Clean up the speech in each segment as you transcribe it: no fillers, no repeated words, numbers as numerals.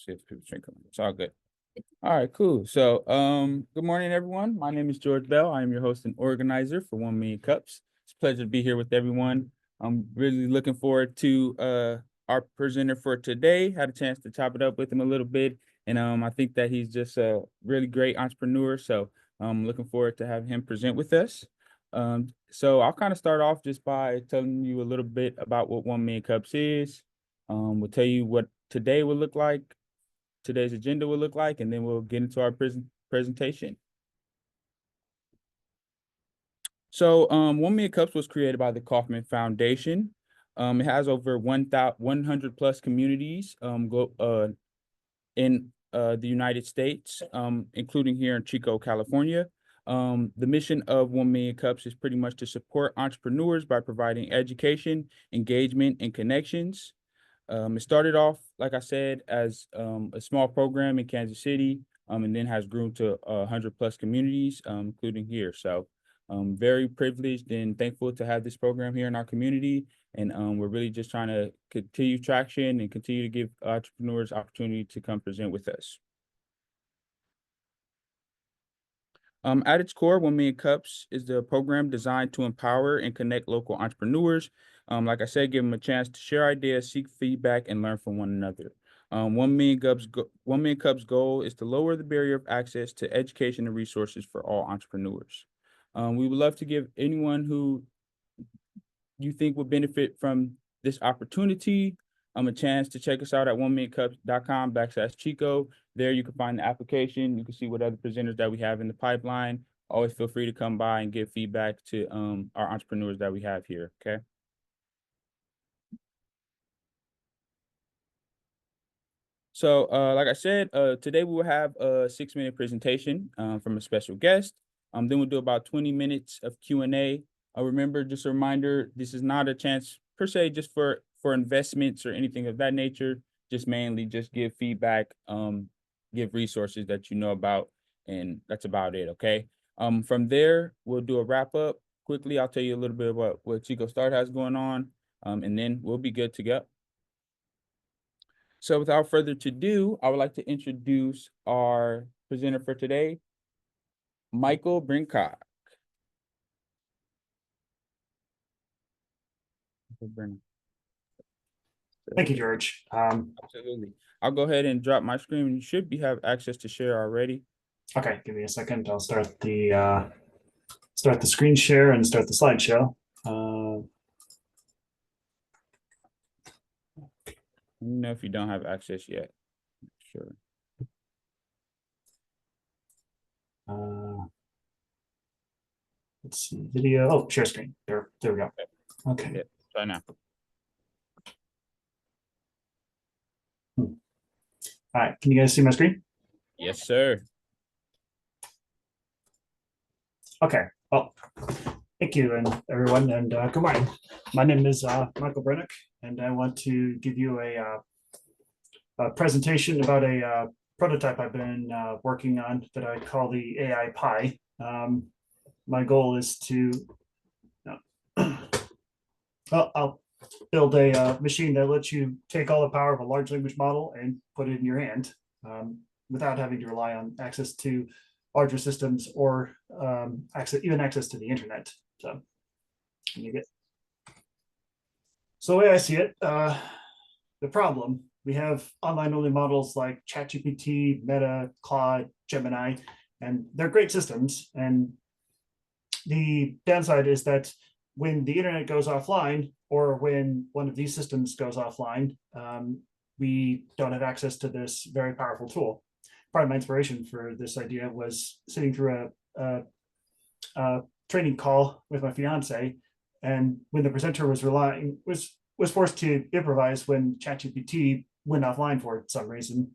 See if people drink them. It's all good. All right, cool. So, good morning, everyone. My name is George Bell. I am your host and organizer for 1 Million Cups. It's a pleasure to be here with everyone. I'm really looking forward to our presenter for today. Had a chance to chop it up with him a little bit, and I think that he's just a really great entrepreneur. So, I'm looking forward to having him present with us. So I'll kind of start off just by telling you a little bit about what 1 Million Cups is. We'll tell you what today will look like, today's agenda will look like, and then we'll get into our presentation. So 1 Million Cups was created by the Kauffman Foundation. It has over 100 plus communities in the United States, including here in Chico, California. The mission of 1 Million Cups is pretty much to support entrepreneurs by providing education, engagement, and connections. It started off, like I said, as a small program in Kansas City, and then has grown to 100 plus communities, including here. So very privileged and thankful to have this program here in our community. And we're really just trying to continue traction and continue to give entrepreneurs opportunity to come present with us. At its core, 1 Million Cups is the program designed to empower and connect local entrepreneurs. Like I said, give them a chance to share ideas, seek feedback, and learn from one another. 1 Million Cups goal is to lower the barrier of access to education and resources for all entrepreneurs. We would love to give anyone who you think would benefit from this opportunity a chance to check us out at 1millioncups.com/Chico. There you can find the application. You can see what other presenters that we have in the pipeline. Always feel free to come by and give feedback to our entrepreneurs that we have here, okay? So like I said, today we will have a 6-minute presentation from a special guest. Then we'll do about 20 minutes of Q&A. Remember, just a reminder, this is not a chance per se just for investments or anything of that nature. Just mainly just give feedback, give resources that you know about, and that's about it, okay? From there, we'll do a wrap up. Quickly, I'll tell you a little bit about what Chico Start has going on, and then we'll be good to go. So without further ado, I would like to introduce our presenter for today, Michael Brennock. Thank you, George. Absolutely. I'll go ahead and drop my screen. You should have access to share already. Okay, give me a second. I'll start the screen share and start the slideshow. Let me know if you don't have access yet. Sure. Let's see, video. Oh, share screen. There we go. Okay. Yeah, try now. All right, can you guys see my screen? Yes, sir. Okay, well, thank you and everyone, and good morning. My name is Michael Brennock, and I want to give you a presentation about a prototype I've been working on that I call the AI Pi. My goal is to, well, I'll build a machine that lets you take all the power of a large language model and put it in your hand without having to rely on access to larger systems or even access to the internet. So the way I see it, the problem, we have online only models like ChatGPT, Meta, Claude, Gemini, and they're great systems. And the downside is that when the internet goes offline, or when one of these systems goes offline, we don't have access to this very powerful tool. Part of my inspiration for this idea was sitting through a training call with my fiance, and when the presenter was forced to improvise when ChatGPT went offline for some reason.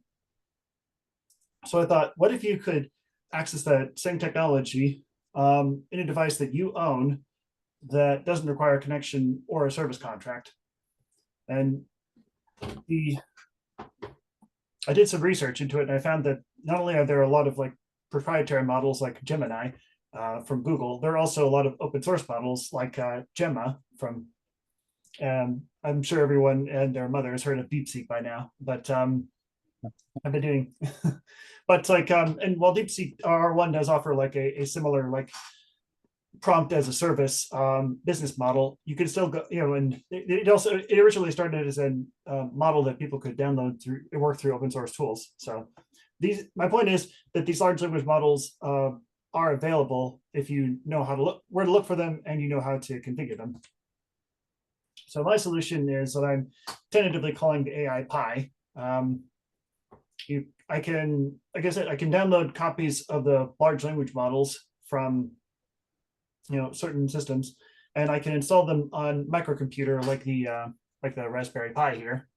So I thought, what if you could access that same technology in a device that you own that doesn't require a connection or a service contract? And I did some research into it, and I found that not only are there a lot of like proprietary models like Gemini from Google, there are also a lot of open source models like Gemma from, I'm sure everyone and their mother has heard of DeepSeek by now, but I've been doing, but like, and while DeepSeek R1 does offer like a similar like prompt as a service business model, you can still go, and it originally started as a model that people could download through and work through open source tools. So my point is that these large language models are available if you know how to look, where to look for them, and you know how to configure them. So my solution is what I'm tentatively calling the AI Pi. I can, like I said, I can download copies of the large language models from certain systems, and I can install them on microcomputer like the Raspberry Pi here.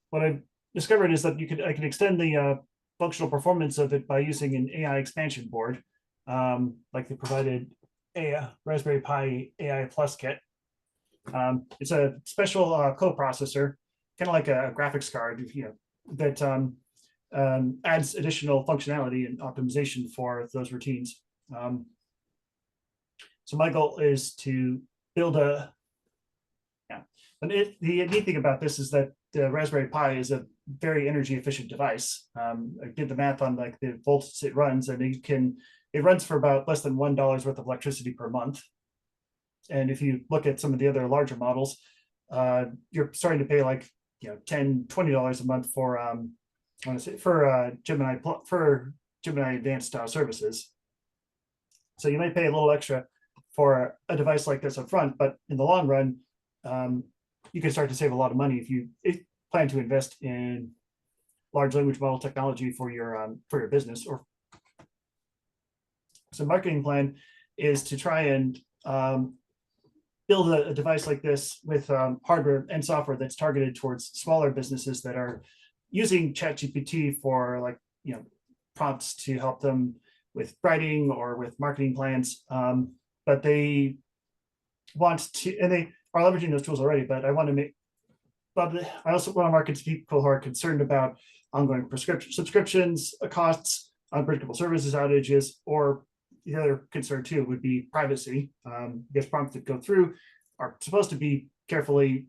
What I've discovered is that I can extend the functional performance of it by using an AI expansion board, like the provided Raspberry Pi AI Plus kit. It's a special coprocessor, kind of like a graphics card, that adds additional functionality and optimization for those routines. So my goal is to build a, the neat thing about this is that the Raspberry Pi is a very energy efficient device. I did the math on like the volts it runs, and it runs for about less than $1 worth of electricity per month. And if you look at some of the other larger models, you're starting to pay like $10, $20 a month for Gemini Advanced services. So you may pay a little extra for a device like this up front, but in the long run, you can start to save a lot of money if you plan to invest in large language model technology for your business. Or so marketing plan is to try and build a device like this with hardware and software that's targeted towards smaller businesses that are using ChatGPT for like prompts to help them with writing or with marketing plans. But they want to, and they are leveraging those tools already. But I also want to market to people who are concerned about ongoing subscriptions, costs, unpredictable services outages, or the other concern too would be privacy. Because prompts that go through are supposed to be carefully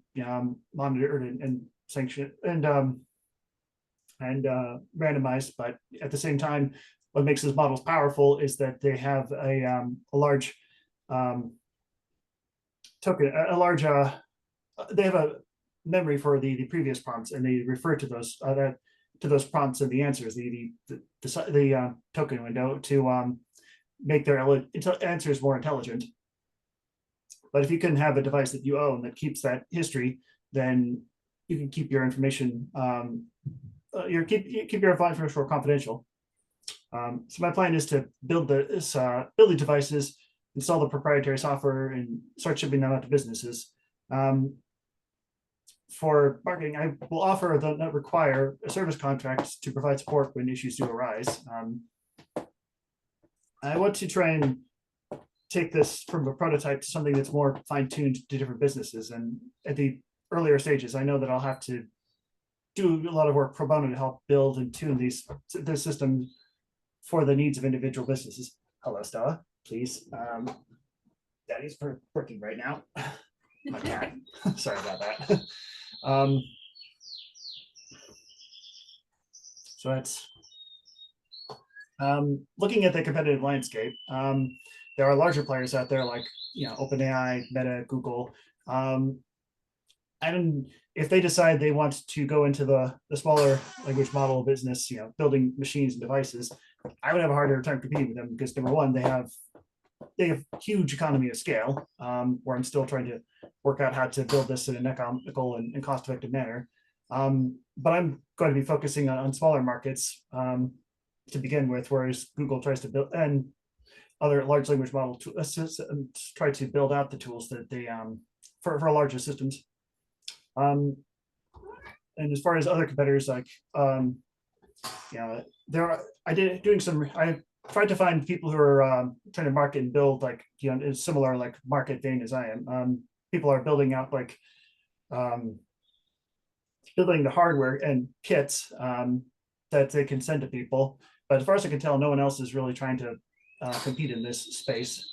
monitored and sanctioned and randomized. But at the same time, what makes these models powerful is that they have a large token, they have a memory for the previous prompts, and they refer to those prompts and the answers, the token window to make their answers more intelligent. But if you can have a device that you own that keeps that history, then you can keep your information, keep your information confidential. So my plan is to build the devices, install the proprietary software, and start shipping them out to businesses. For marketing, I will offer, though not require, a service contract to provide support when issues do arise. I want to try and take this from a prototype to something that's more fine-tuned to different businesses. And at the earlier stages, I know that I'll have to do a lot of work pro bono to help build and tune this system for the needs of individual businesses. Hello, Stella. Please. Daddy's working right now. My cat. Sorry about that. So that's looking at the competitive landscape. There are larger players out there like OpenAI, Meta, Google. And if they decide they want to go into the smaller language model business, building machines and devices, I would have a harder time competing with them because number one, they have huge economy of scale, where I'm still trying to work out how to build this in an economical and cost-effective manner. But I'm going to be focusing on smaller markets to begin with, whereas Google tries to build, and other large language model try to build out the tools that they for larger systems. And as far as other competitors, like I tried to find people who are trying to market and build like in a similar like market vein as I am. People are building out like building the hardware and kits that they can send to people. But as far as I can tell, no one else is really trying to compete in this space.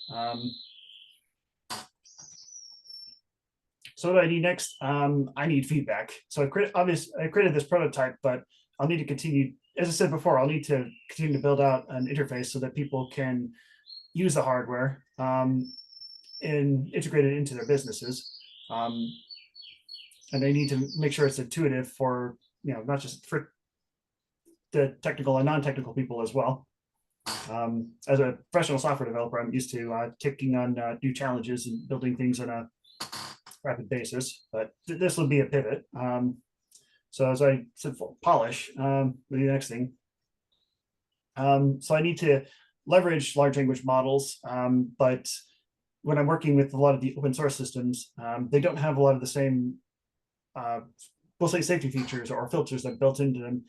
So what do I need next? I need feedback. So I created this prototype, but I'll need to continue. As I said before, I'll need to continue to build out an interface so that people can use the hardware and integrate it into their businesses. And they need to make sure it's intuitive for, not just for the technical and non-technical people as well. As a professional software developer, I'm used to taking on new challenges and building things on a rapid basis, but this will be a pivot. So as I said, for polish, the next thing. So I need to leverage large language models, but when I'm working with a lot of the open source systems, they don't have a lot of the same, we'll say, safety features or filters that are built into them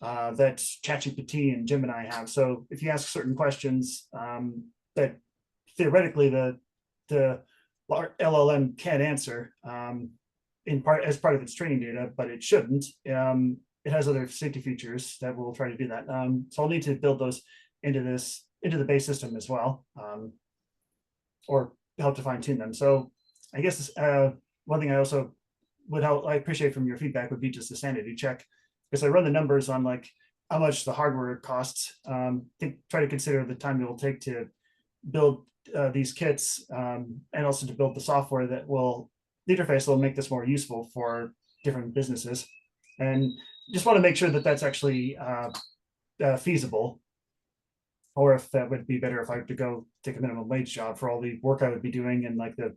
that ChatGPT and Gemini have. So if you ask certain questions that theoretically the LLM can answer in part as part of its training data, but it shouldn't. It has other safety features that will try to do that. So I'll need to build those into the base system as well, or help to fine tune them. So I guess one thing I also I appreciate from your feedback would be just a sanity check, because I run the numbers on like how much the hardware costs. Try to consider the time it will take to build these kits, and also to build the software the interface will make this more useful for different businesses. And just want to make sure that that's actually feasible, or if that would be better if I had to go take a minimum wage job for all the work I would be doing, and like the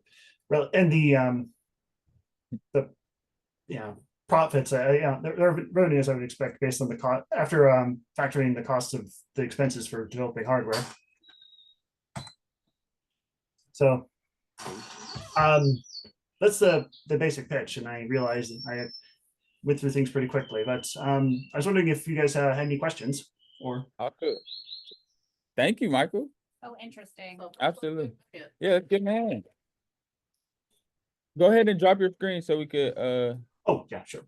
profits, the revenues I would expect based on the cost after factoring the cost of the expenses for developing hardware. So that's the basic pitch, and I realized I went through things pretty quickly, but I was wondering if you guys had any questions or. Okay. Thank you, Michael. So interesting. Absolutely. Yeah, good man. Go ahead and drop your screen so we could Oh yeah, sure.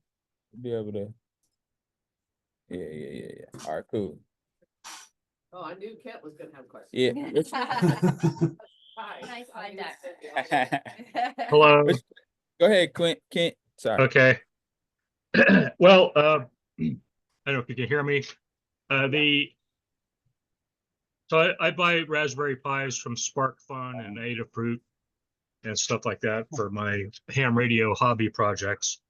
be able to. Yeah. All right, cool. Oh, I knew Kent was gonna have questions. Yeah. Hi. Nice slide deck. Hello. Go ahead, Kent. Sorry. Okay. Well, I don't know if you can hear me. So I buy Raspberry Pis from SparkFun and Adafruit and stuff like that for my ham radio hobby projects.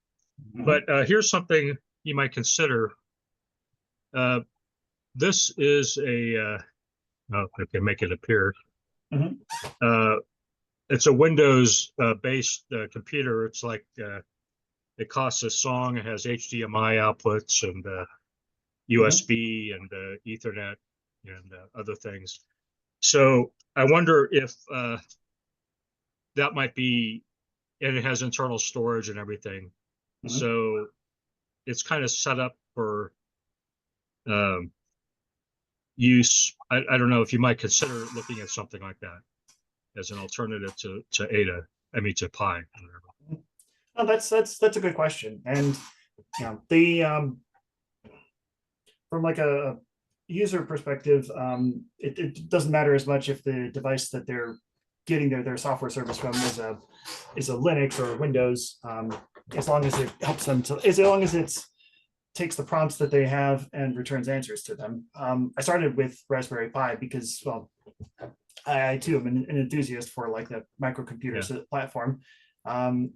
But here's something you might consider. This is a, oh, I can make it appear. It's a Windows based computer. It's like it costs a song. It has HDMI outputs and USB and Ethernet and other things. So I wonder if that might be, and it has internal storage and everything. So it's kind of set up for use. I don't know if you might consider looking at something like that as an alternative to Ada. I mean to Pi. Oh, that's a good question, and the from like a user perspective, it doesn't matter as much if the device that they're getting their software service from is a Linux or Windows, as long as it helps them as long as it takes the prompts that they have and returns answers to them. I started with Raspberry Pi because, well, I too am an enthusiast for like the microcomputers platform, and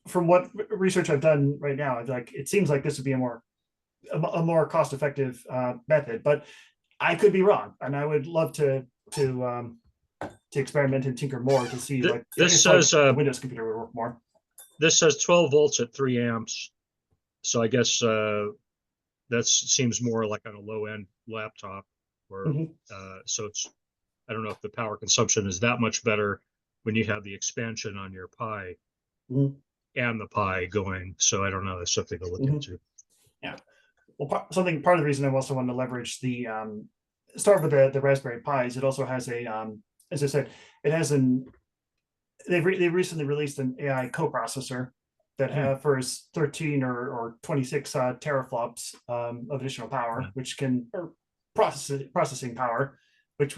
from what research I've done right now, like it seems like this would be a more cost-effective method, but I could be wrong, and I would love to experiment and tinker more to see like this says a Windows computer would work more. This says 12 volts at 3 amps, so I guess that seems more like on a low-end laptop, or so it's. I don't know if the power consumption is that much better when you have the expansion on your Pi and the Pi going. So I don't know. That's something to look into. Yeah. Well, part of the reason I also wanted to leverage the start with the Raspberry Pi is it also has a as I said, it has they've recently released an AI coprocessor that offers 13 or 26 teraflops of additional power, which can processing power, which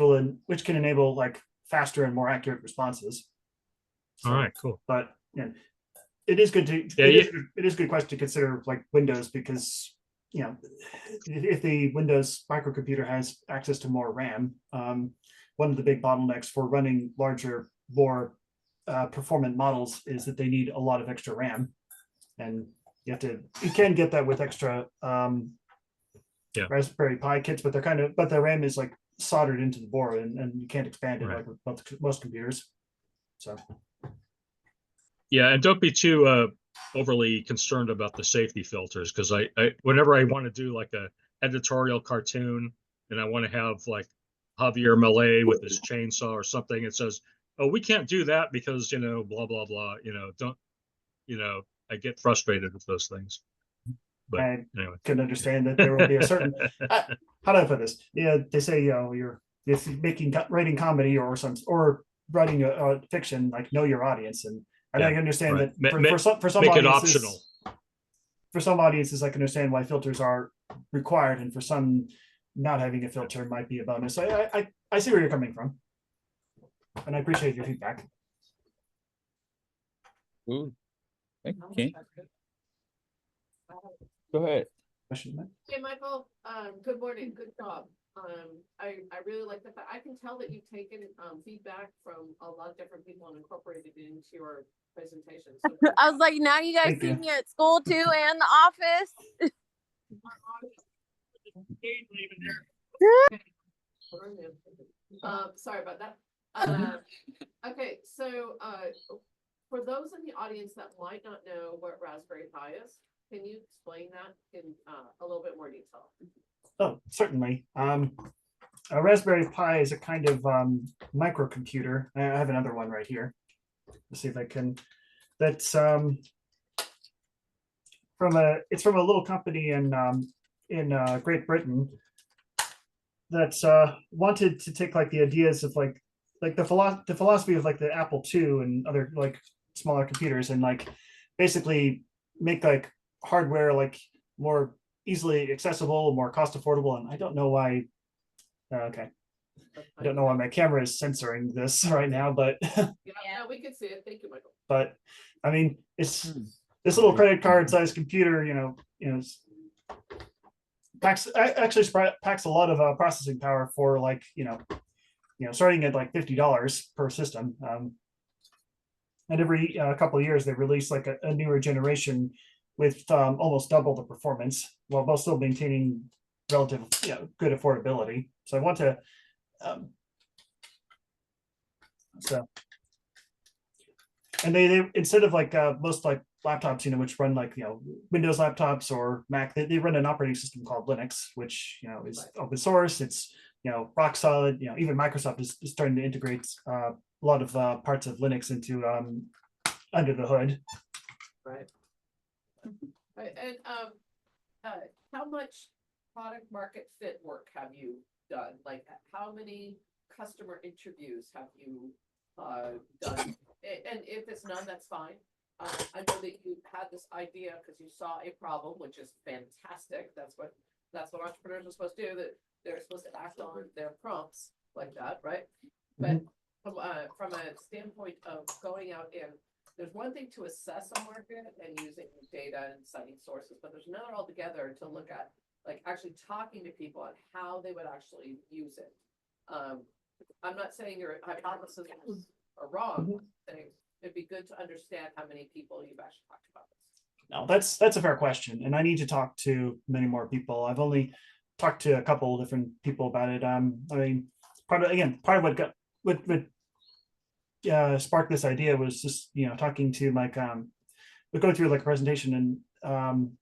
can enable like faster and more accurate responses. So, all right, cool. But it is good to Yeah, it is a good question to consider, like Windows, because if the Windows microcomputer has access to more RAM, one of the big bottlenecks for running larger, more performant models is that they need a lot of extra RAM, and you can get that with extra Raspberry Pi kits, but the RAM is like soldered into the board, and you can't expand it Right. like with most computers. So yeah, and don't be too overly concerned about the safety filters, because I whenever I want to do like a editorial cartoon and I want to have like Javier Milei with his chainsaw or something, it says, oh, we can't do that because blah blah blah, don't I get frustrated with those things. But I anyway. can understand that there will be a certain how do I put this? Yeah, they say if you're writing comedy or writing a fiction, like, know your audience, and I Yeah, understand right. that for some Make it audiences, optional. For some audiences, I can understand why filters are required, and for some, not having a filter might be a bonus. So I see where you're coming from, and I appreciate your feedback. Ooh. Okay. Go ahead. Question, Matt? Hey, Michael, good morning, good job. I really like the fact, I can tell that you've taken, feedback from a lot of different people and incorporated it into your presentation. So good I was job. like, now you guys Thank see you. me at school too and the office. Sorry about that. Okay, so, for those in the audience that might not know what Raspberry Pi is, can you explain that in, a little bit more detail? Oh, certainly. A Raspberry Pi is a kind of microcomputer. I have another one right here. Let's see if I can. That's it's from a little company in Great Britain that's wanted to take like the ideas of like the philosophy of like the Apple II and other like smaller computers, and like basically make like hardware like more easily accessible, more cost affordable. And I don't know why. Okay, I don't know why my camera is censoring this right now, but Yeah, no, we can see it. Thank you, Michael. but I mean, it's this little credit card sized computer, packs a lot of processing power for like, starting at like $50 per system. And every couple of years they release like a newer generation with almost double the performance, while both still maintaining relative, good affordability. So I want to, and they instead of like most like laptops, which run like Windows laptops or Mac, they run an operating system called Linux, which is open source. It's rock solid. Even Microsoft is starting to integrate a lot of parts of Linux into under the hood. Right. Right, and how much product market fit work have you done? Like, how many customer interviews have you done? And if it's none, that's fine. I know that you had this idea because you saw a problem, which is fantastic. That's what entrepreneurs are supposed to do. That they're supposed to act on their prompts like that, right? But from a standpoint of going out and there's one thing to assess a market and using data and citing sources, but there's another altogether to look at, like actually talking to people on how they would actually use it. I'm not saying your hypotheses are wrong. I'm saying it'd be good to understand how many people you've actually talked about this. No, that's a fair question, and I need to talk to many more people. I've only talked to a couple of different people about it. I mean, part of what sparked this idea was just talking to like we go through like a presentation and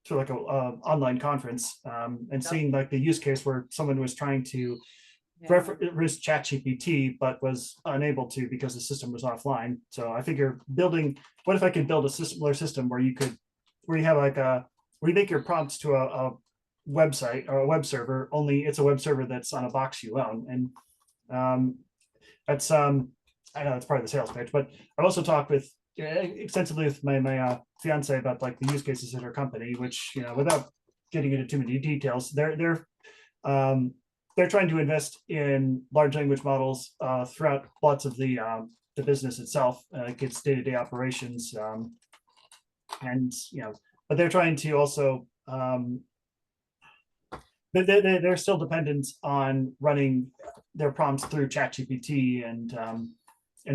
through like a online conference and seeing like the use case where someone was trying to reference ChatGPT but was unable to because the system was offline. So I figure what if I could build a similar system where you have like where you make your prompts to a website or a web server, only it's a web server that's on a box you own. And that's I know it's part of the sales pitch, but I've also talked with extensively with my fiance about like the use cases at her company, which without getting into too many details, they're trying to invest in large language models throughout lots of the the business itself, its day-to-day operations. And, but they're trying to also, they're still dependent on running their prompts through ChatGPT and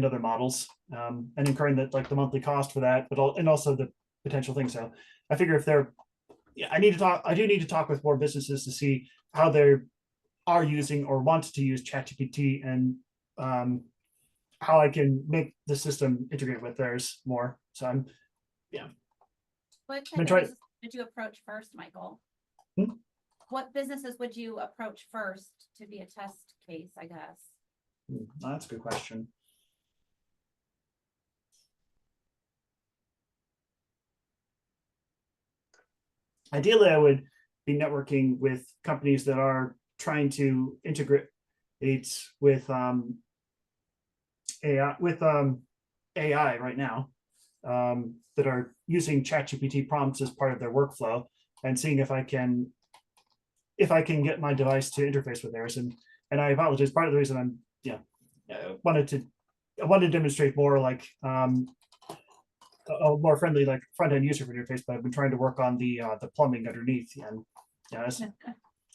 other models, and incurring the monthly cost for that, and also the potential thing. So I figure if they're, I do need to talk with more businesses to see how they are using or want to use ChatGPT, and how I can make the system integrate with theirs more. So I'm, What I'm type of trying. business would you approach first, Michael? Hmm? What businesses would you approach first to be a test case, I guess? That's a good question. Ideally, I would be networking with companies that are trying to integrate with AI right now, that are using ChatGPT prompts as part of their workflow, and seeing if I can get my device to interface with theirs. And I apologize. Part of the reason I'm I wanted to demonstrate more like a more friendly like front end user interface, but I've been trying to work on the plumbing underneath. And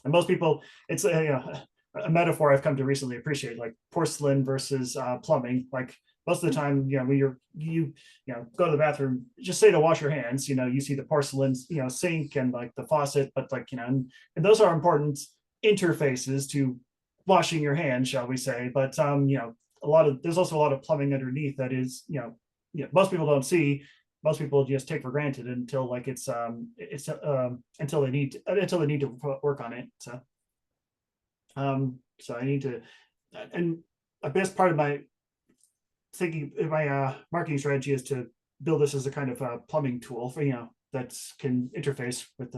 and most people, it's a metaphor I've come to recently appreciate, like porcelain versus plumbing. Like most of the time, when you go to the bathroom, just say to wash your hands, you see the porcelain, sink and like the faucet, but like, and those are important interfaces to washing your hands, shall we say. But there's also a lot of plumbing underneath that is, most people don't see. Most people just take for granted until like it's until they need to work on it. So I need to, and a best part of my thinking, my marketing strategy is to build this as a kind of plumbing tool for, that can interface with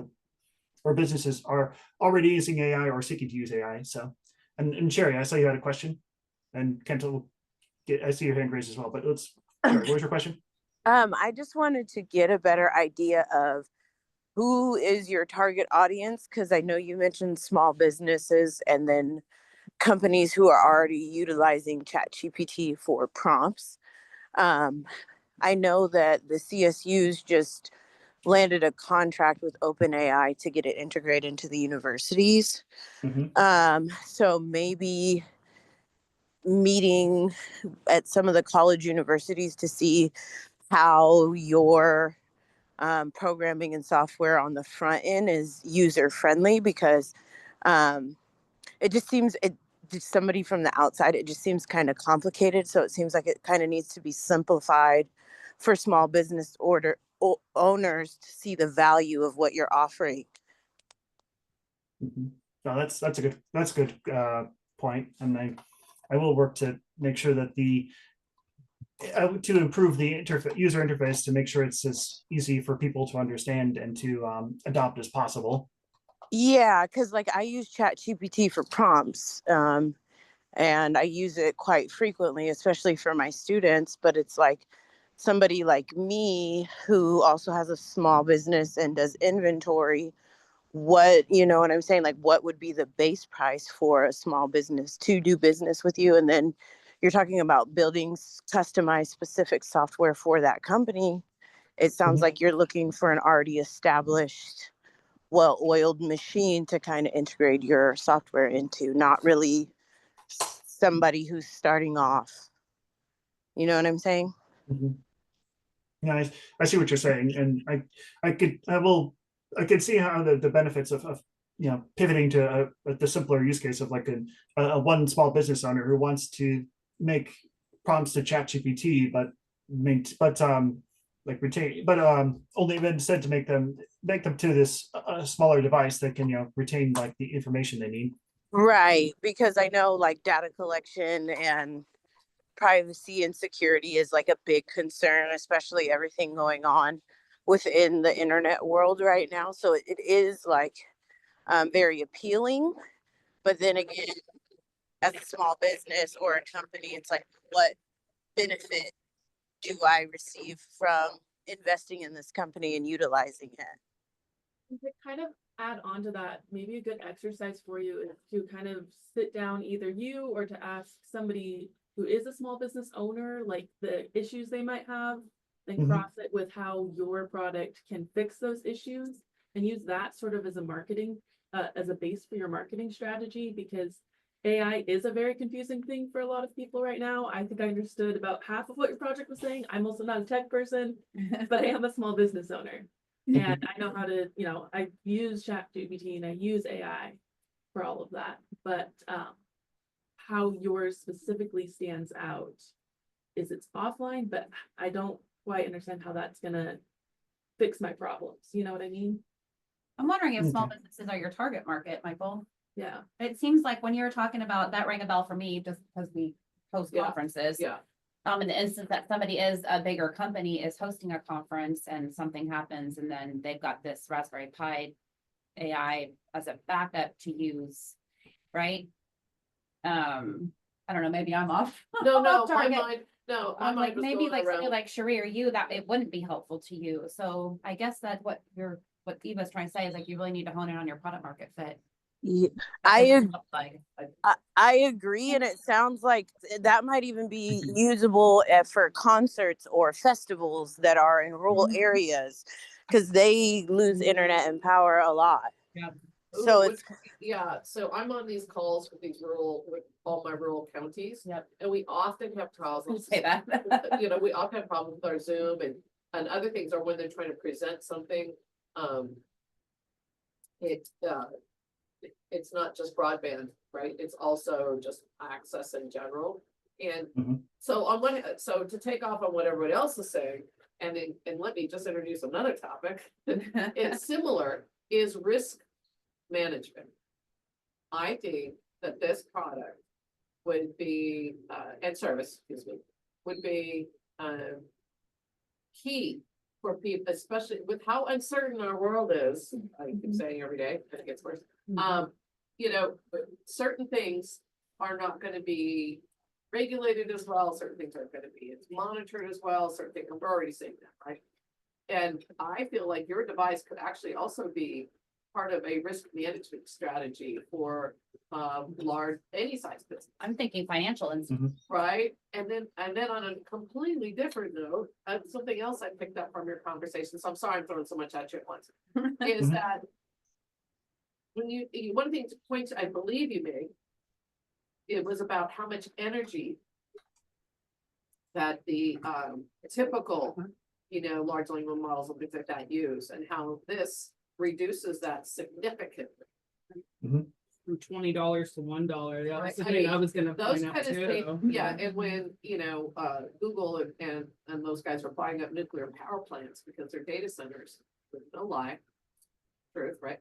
where businesses are already using AI or seeking to use AI. So, and Sherry, I saw you had a question, and Kent will I see your hand raised as well, but Sherry, what was your question? I just wanted to get a better idea of who is your target audience, because I know you mentioned small businesses and then companies who are already utilizing ChatGPT for prompts. I know that the CSUs just landed a contract with OpenAI to get it integrated into the universities. So maybe meeting at some of the college universities to see how your programming and software on the front end is user friendly, because it just seems somebody from the outside, it just seems kind of complicated. So it seems like it kind of needs to be simplified for small business owners to see the value of what you're offering. No, that's a good point, and I will work to make sure that to improve the user interface, to make sure it's as easy for people to understand and to adopt as possible. Yeah, because like I use ChatGPT for prompts, and I use it quite frequently, especially for my students. But it's like somebody like me who also has a small business and does inventory. What I'm saying? Like, what would be the base price for a small business to do business with you? And then you're talking about building customized specific software for that company. It sounds like you're looking for an already established, well-oiled machine to kind of integrate your software into, not really somebody who's starting off. You know what I'm saying? Yeah, I see what you're saying, and I could see how the benefits of pivoting to the simpler use case of like a one small business owner who wants to make prompts to ChatGPT, but only instead to make them to this smaller device that can retain like the information they need. Right, because I know like data collection and privacy and security is like a big concern, especially everything going on within the internet world right now. So it is like very appealing. But then again, as a small business or a company, it's like, what benefit do I receive from investing in this company and utilizing it? To kind of add on to that, maybe a good exercise for you is to kind of sit down, either you or to ask somebody who is a small business owner, like the issues they might have, then Mhm. cross it with how your product can fix those issues and use that sort of as a marketing, as a base for your marketing strategy, because AI is a very confusing thing for a lot of people right now. I think I understood about half of what your project was saying. I'm also not a tech person, but I am a small business owner. And I know how to, I use ChatGPT and I use AI for all of that. But how yours specifically stands out is it's offline, but I don't quite understand how that's gonna fix my problems. You know what I mean? I'm wondering if small Okay. businesses are your target market, Michael. Yeah. It seems like when you were talking about that rang a bell for me, just because we host Yeah. conferences. Yeah. In the instance that somebody is a bigger company is hosting a conference and something happens and then they've got this Raspberry Pi AI as a backup to use, right? I don't know, maybe I'm off. No, off my target. mind, no, my I'm mind like, was maybe going like somebody around. like Sheree or you, that it wouldn't be helpful to you. So I guess that what Eva's trying to say is like, you really need to hone in on your product market fit. Yeah, That I doesn't ag- look like. I agree, and it sounds like that might even be usable for concerts or festivals that are in rural Mhm. areas, because they lose internet and power a lot. Yeah. So Ooh, it's yeah, so I'm on these calls with with all my rural counties. Yep. And we often have problems. Say that. We often have problems with our Zoom and other things, or when they're trying to present something. It's not just broadband, right? It's also just access in general. And Mhm. so so to take off on what everybody else is saying, and let me just introduce another topic. It's similar, is risk management. I think that this product would be, and service, excuse me, would be, key for people, especially with how uncertain our world is. I keep saying every day, I think it's worse. Certain things are not gonna be regulated as well, certain things aren't gonna be monitored as well, certain things, we're already seeing that, right? And I feel like your device could actually also be part of a risk management strategy for any size business, I'm thinking financial and right? And then on a completely different note, something else I picked up from your conversation, so I'm sorry I'm throwing so much at you at once, is Mhm. that when one thing to point I believe you made, it was about how much energy that the typical, large language models and things like that use, and how this reduces that significantly. From $20 to $1. That was Right, the I thing mean, I was gonna Those point out kind of too. things, yeah, and when, Google and those guys were buying up nuclear power plants because their data centers, no lie, truth, right?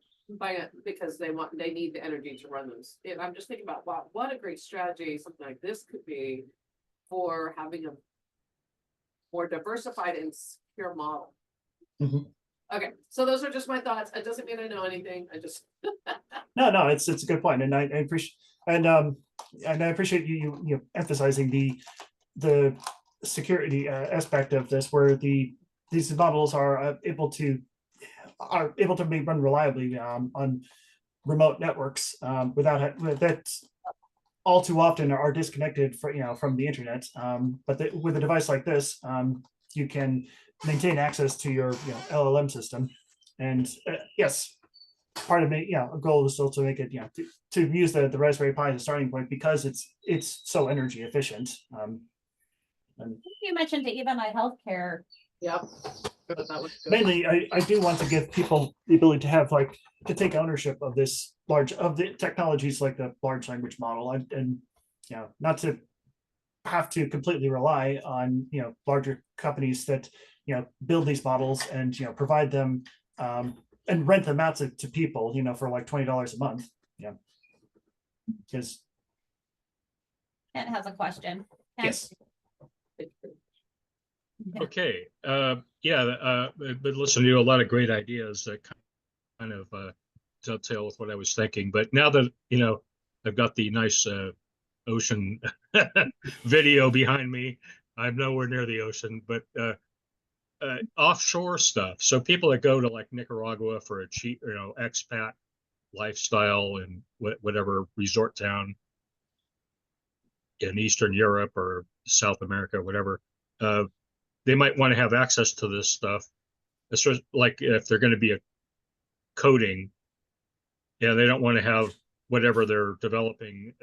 Because they need the energy to run those. And I'm just thinking about, wow, what a great strategy something like this could be for having a more diversified and secure model. Mhm. Okay, so those are just my thoughts. It doesn't mean I know anything. I just. No, it's a good point, and I appreciate and I appreciate you emphasizing the security aspect of this, where these models are able to be run reliably on remote networks that all too often are disconnected from the internet. But with a device like this, you can maintain access to your LLM system, and yes, part of me, a goal is still to make it, to use the Raspberry Pi as a starting point, because it's so energy efficient. And you mentioned to even my healthcare. Yep. That was good. mainly, I do want to give people the ability to have to take ownership of the technologies like the large language model, and not to have to completely rely on larger companies that build these models and provide them and rent them out to people for like $20 a month. Because Kent has a question. Kent? yes. Okay, but listen, you have a lot of great ideas that kind of dovetail with what I was thinking. But now that I've got the nice ocean video behind me, I'm nowhere near the ocean, but offshore stuff. So people that go to like Nicaragua for a cheap, expat lifestyle and whatever resort town. in Eastern Europe or South America, or whatever, they might want to have access to this stuff. It's just like if they're going to be a coding, yeah, they don't want to have whatever they're developing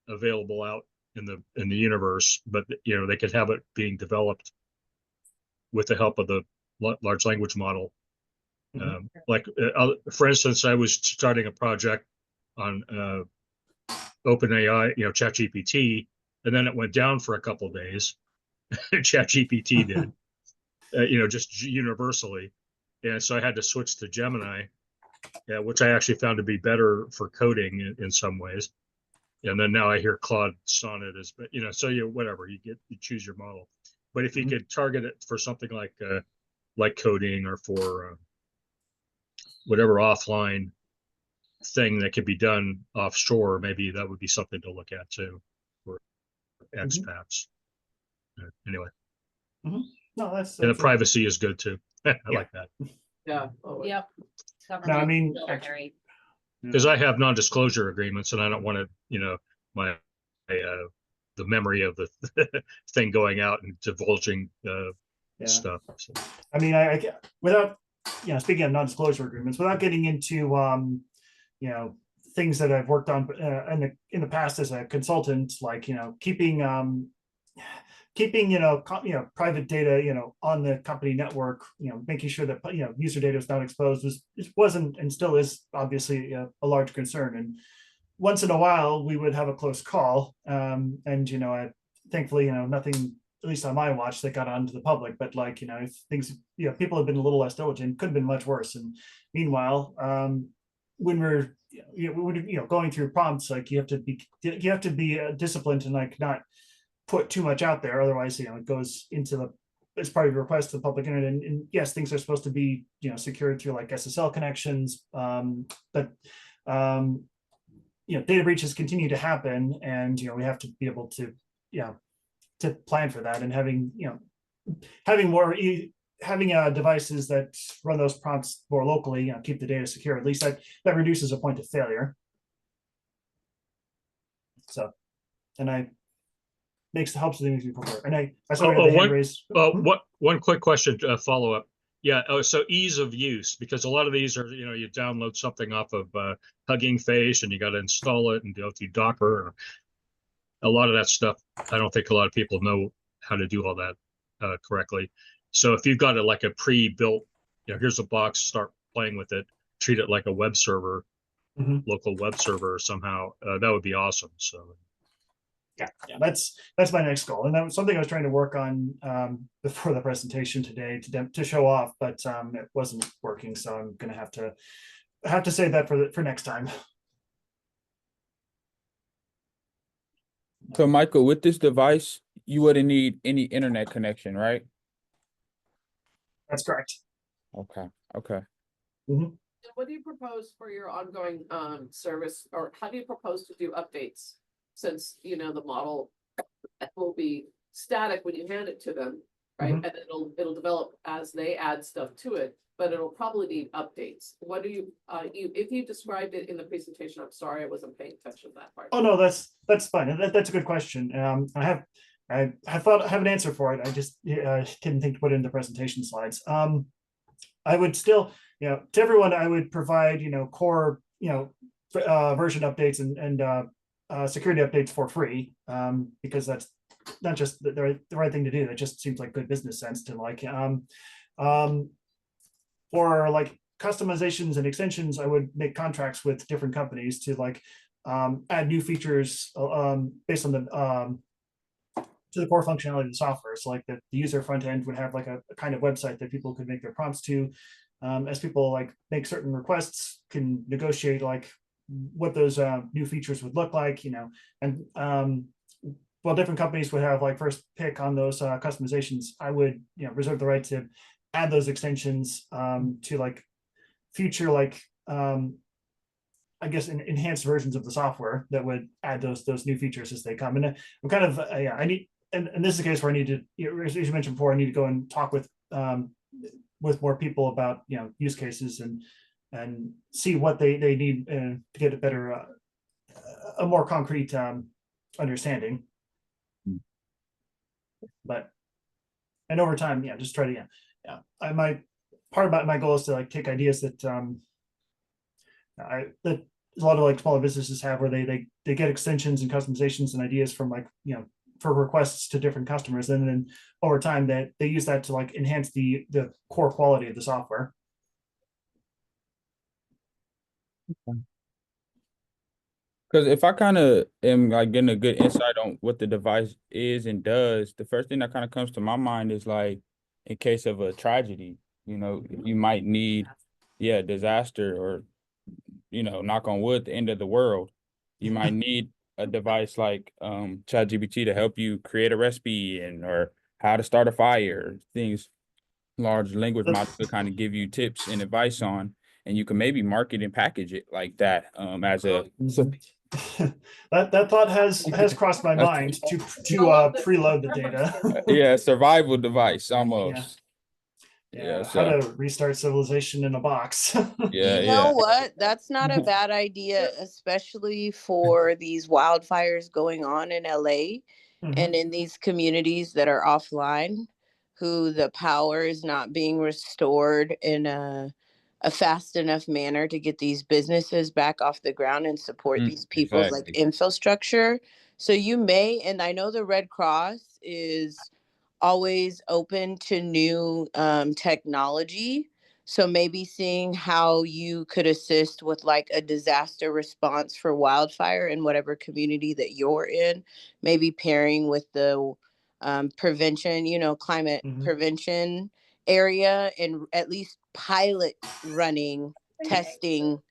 available out in the universe, but they could have it being developed with the help of the large language model. Like for instance, I was starting a project on OpenAI, ChatGPT, and then it went down for a couple of days. ChatGPT did, just universally, and so I had to switch to Gemini, which I actually found to be better for coding in some ways. And then now I hear Claude Sonnet is, but so whatever you choose your model. But if you could target it for something like coding or for whatever offline thing that could be done offshore, maybe that would be something to look at too for expats. Anyway, no, that's and the privacy is good too. I like that. Yeah. Yep. No, I mean, Military. Because I have non-disclosure agreements, and I don't want to, my the memory of the thing going out and divulging stuff. So. I mean, I without speaking of non-disclosure agreements, without getting into things that I've worked on in the past as a consultant, like keeping private data on the company network, making sure that user data is not exposed wasn't and still is obviously a large concern. And once in a while we would have a close call, and thankfully nothing, at least on my watch, that got onto the public. But if things, people have been a little less diligent, could have been much worse. And meanwhile, when we're going through prompts, you have to be disciplined and not put too much out there, otherwise it goes into as part of your request to the public internet. And yes, things are supposed to be secured through SSL connections, but data breaches continue to happen, and we have to be able to to plan for that. And having devices that run those prompts more locally, keep the data secure, at least that reduces a point of failure. So, and helps things you prefer. And I saw the hand raised. One quick question to follow up. Yeah. Oh, so ease of use, because a lot of these are, you download something off of Hugging Face and you got to install it and go through Docker. A lot of that stuff, I don't think a lot of people know how to do all that correctly. So if you've got a pre-built, here's a box, start playing with it, treat it like a web server, local web server somehow, that would be awesome. So. Yeah, that's my next goal, and that was something I was trying to work on before the presentation today to show off, but it wasn't working, so I'm gonna have to save that for next time. So Michael, with this device, you wouldn't need any internet connection, right? That's correct. Okay. What do you propose for your ongoing service, or how do you propose to do updates? Since the model will be static when you hand it to them, right? And it'll develop as they add stuff to it, but it'll probably need updates. What do you if you described it in the presentation? I'm sorry, I wasn't paying attention to that part. Oh no, that's fine. That's a good question. I have an answer for it. I just didn't think to put it in the presentation slides. I would still, to everyone, I would provide core version updates and security updates for free, because that's not just the right thing to do. That just seems like good business sense to for customizations and extensions. I would make contracts with different companies to add new features based on to the core functionality of the software. So the user front end would have a kind of website that people could make their prompts to. As people make certain requests, can negotiate what those new features would look like, and while different companies would have first pick on those customizations, I would reserve the right to add those extensions to future I guess enhanced versions of the software that would add those new features as they come. And I'm kind of I need, and this is a case where I need to, as you mentioned before, I need to go and talk with more people about use cases and see what they need to get a better, a more concrete understanding. Hmm. And over time, yeah, just try to, yeah. Part about my goal is to like take ideas that that a lot of like smaller businesses have, where they get extensions and customizations and ideas from like, for requests to different customers, and then over time that they use that to like enhance the core quality of the software. Because if I kind of am like getting a good insight on what the device is and does, the first thing that kind of comes to my mind is like, in case of a tragedy, you might need, disaster, or, knock on wood, the end of the world. You might need a device like ChatGPT to help you create a recipe or how to start a fire, things large language model to kind of give you tips and advice on, and you can maybe market and package it like that as a that thought has crossed my mind to preload the data. yeah, survival device almost. Yeah, so how to restart civilization in a box. yeah, You know what? That's not a bad idea, especially for these wildfires going on in LA and in these communities that are offline, who the power is not being restored in a fast enough manner to get these businesses back off the ground and support these people's like exactly. infrastructure. So you may, and I know the Red Cross is always open to new technology. So maybe seeing how you could assist with like a disaster response for wildfire in whatever community that you're in, maybe pairing with the prevention, climate prevention area, and at least pilot running testing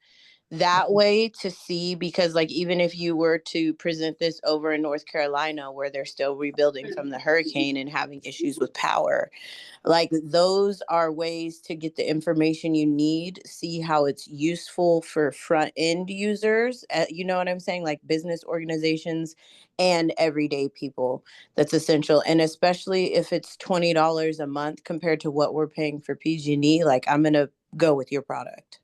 that way to see, because like even if you were to present this over in North Carolina where they're still rebuilding from the hurricane and having issues with power, like those are ways to get the information you need, see how it's useful for front end users, you know what I'm saying, like business organizations and everyday people. That's essential, and especially if it's $20 a month compared to what we're paying for PG&E, like I'm gonna go with your product.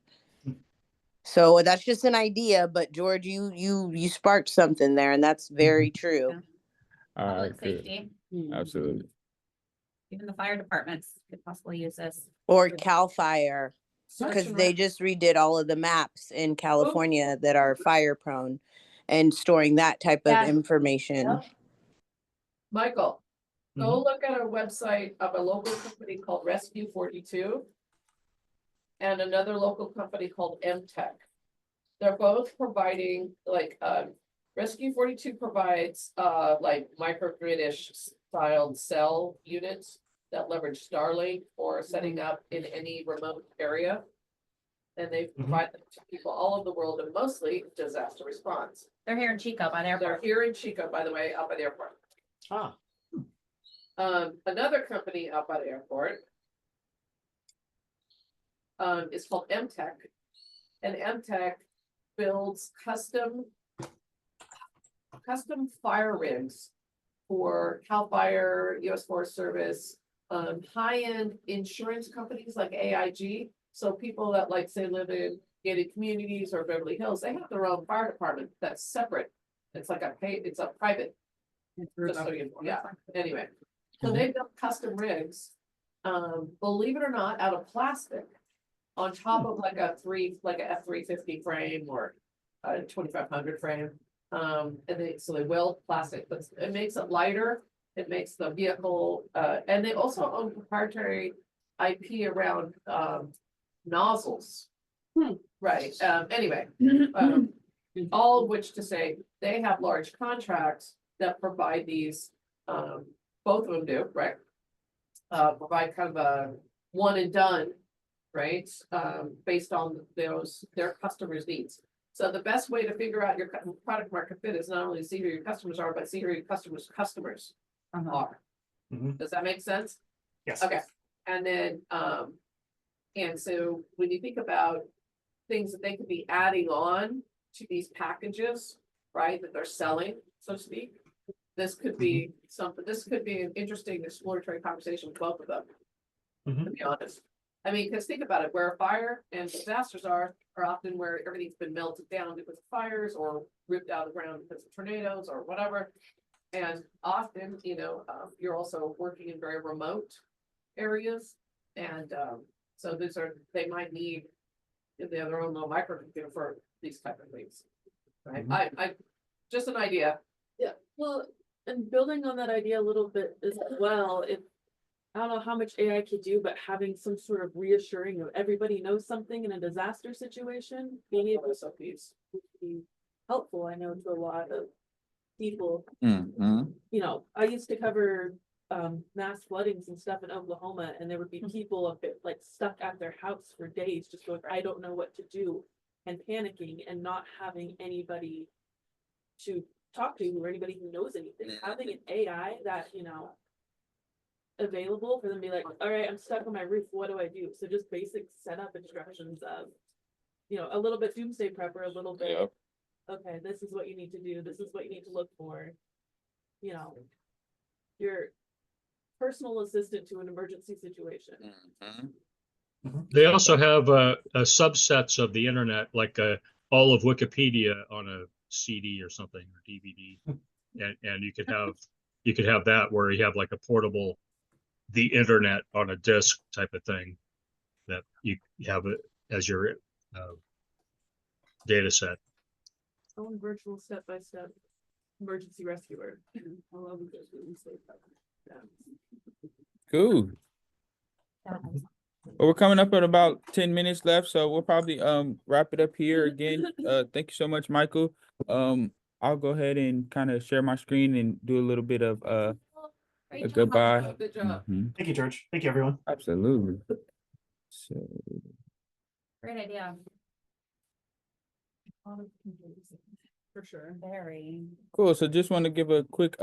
So that's just an idea, but George, you sparked something there, and that's very true. Yeah. All right, Public good. safety, Absolutely. even the fire departments could possibly use this. Or CAL FIRE, because they just redid all of the maps in California that are fire prone, and storing that type of information. Michael, go look at a website of a local company called Rescue 42 and another local company called MTech. They're both providing like Rescue 42 provides like microgrid-ish styled cell units that leverage Starlink or setting up in any remote area. And they provide them to people all over the world, and mostly disaster response. They're here in Chico by the airport. They're here in Chico, by the way, out by the airport. Another company out by the airport is called MTech, and MTech builds custom fire rigs for CAL FIRE, US Forest Service, high-end insurance companies like AIG. So people that like say live in gated communities or Beverly Hills, they have their own fire department that's separate. It's like it's a private. Anyway, so they built custom rigs, believe it or not, out of plastic, on top of like a F350 frame or a 2500 frame. And they weld plastic, but it makes it lighter. It makes the vehicle, and they also own proprietary IP around nozzles. Right. Anyway, all of which to say they have large contracts that provide these. Both of them do, right? Provide kind of a one and done, right? Based on their customers' needs. So the best way to figure out your product market fit is not only see who your customers are, but see who your customers' customers are. Does that make sense? Yes. Okay. And then, and so when you think about things that they could be adding on to these packages, right, that they're selling, so to speak, this could be something. This could be an interesting exploratory conversation with both of them. To be honest. I mean, because think about it, where a fire and disasters are often where everything's been melted down because of fires or ripped out of the ground because of tornadoes or whatever. And often, you're also working in very remote areas. And so they might need their own little microcomputer for these type of things. Right? I just an idea. Yeah, well, and building on that idea a little bit as well, if I don't know how much AI could do, but having some sort of reassuring of everybody knows something in a disaster situation, being able to be helpful, I know, to a lot of people. I used to cover mass floodings and stuff in Oklahoma, and there would be people up it, like stuck at their house for days, just going, I don't know what to do, and panicking and not having anybody to talk to or anybody who knows anything. Having an AI that, available for them to be like, all right, I'm stuck on my roof, what do I do? So just basic setup instructions of, a little bit doomsday prepper, a little bit, okay, this is what you need to do, this is what you need to look for. Your personal assistant to an emergency situation. They also have subsets of the internet, like all of Wikipedia on a CD or something, or DVD, and you could have that where you have like a portable, the internet on a disk type of thing, that you have it as your data set. Own virtual step-by-step emergency rescuer. I love that. Cool. Well, we're coming up at about 10 minutes left, so we'll probably wrap it up here again. Thank you so much, Michael. I'll go ahead and kind of share my screen and do a little bit of a goodbye. Good job. Thank you, George. Thank you, everyone. Absolutely. So Great idea. For sure. Very. cool. So just want to give a quick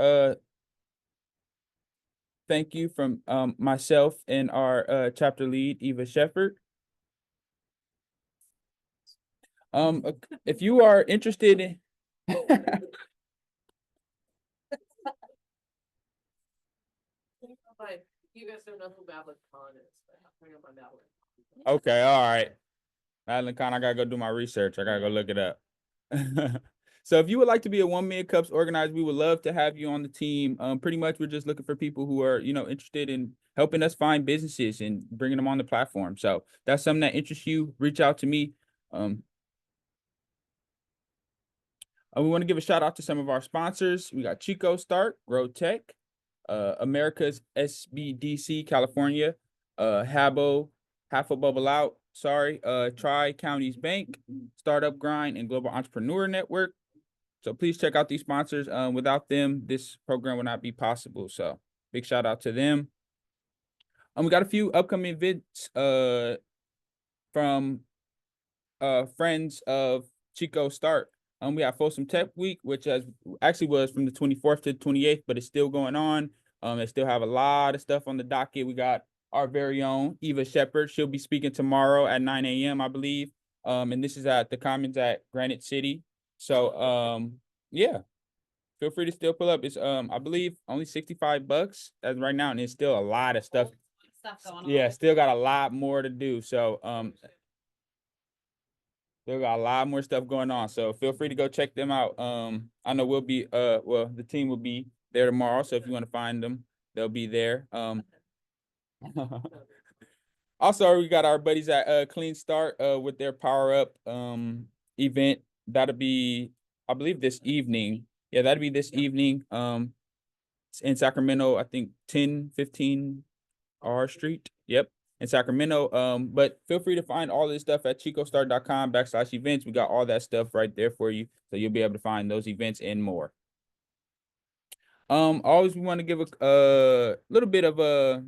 thank you from myself and our chapter lead, Eva Shepard. If you are interested in You guys don't know who Madeline Kahn is, but bring up my Madeline. okay, all right. Madeline Kahn, I gotta go do my research. I gotta go look it up. So if you would like to be a Million Cups organizer, we would love to have you on the team. Pretty much we're just looking for people who are, interested in helping us find businesses and bringing them on the platform. So if that's something that interests you, reach out to me. We want to give a shout out to some of our sponsors. We got Chico Start, Grow Tech, America's SBDC California, Habbo, Half a Bubble Out, Tri-Counties Bank, Startup Grind, and Global Entrepreneur Network. So please check out these sponsors. Without them, this program would not be possible. So big shout out to them. We got a few upcoming events from friends of Chico Start. We have Folsom Tech Week, which actually was from the 24th to the 28th, but it's still going on. They still have a lot of stuff on the docket. We got our very own Eva Shepard. She'll be speaking tomorrow at 9 a.m., I believe. And this is at the Commons at Granite City. So yeah, feel free to still pull up. It's I believe only $65 as right now, and it's still a lot of stuff. Going on. Yeah, still got a lot more to do. So still got a lot more stuff going on. So feel free to go check them out. I know we'll be the team will be there tomorrow. So if you want to find them, they'll be there. Also, we got our buddies at Clean Start with their Power Up event. That'll be, I believe, this evening. Yeah, that'll be this evening. It's in Sacramento, I think 1015 R Street. Yep, in Sacramento. But feel free to find all this stuff at chicostart.com/events. We got all that stuff right there for you. So you'll be able to find those events and more. Always we want to give a little bit of a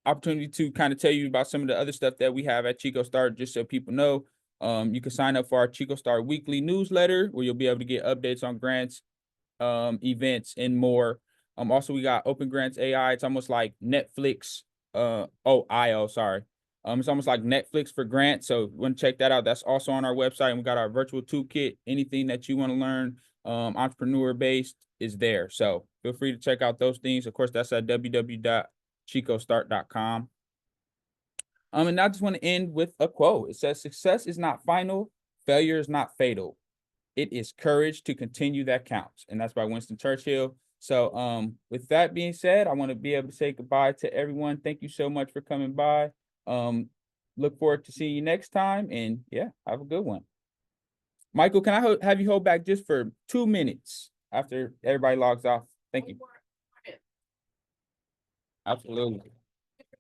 opportunity to kind of tell you about some of the other stuff that we have at Chico Start, just so people know. You can sign up for our Chico Start weekly newsletter, where you'll be able to get updates on grants, events, and more. Also we got Open Grants AI. It's almost like Netflix. IO, sorry. It's almost like Netflix for grants. So want to check that out. That's also on our website. And we got our virtual toolkit. Anything that you want to learn, entrepreneur based, is there. So feel free to check out those things. Of course, that's at chicostart.com. And I just want to end with a quote. It says, "Success is not final, failure is not fatal. It is courage to continue that counts." And that's by Winston Churchill. So with that being said, I want to be able to say goodbye to everyone. Thank you so much for coming by. Look forward to seeing you next time. And yeah, have a good one. Michael, can I have you hold back just for 2 minutes after everybody logs off? Thank you. Absolutely.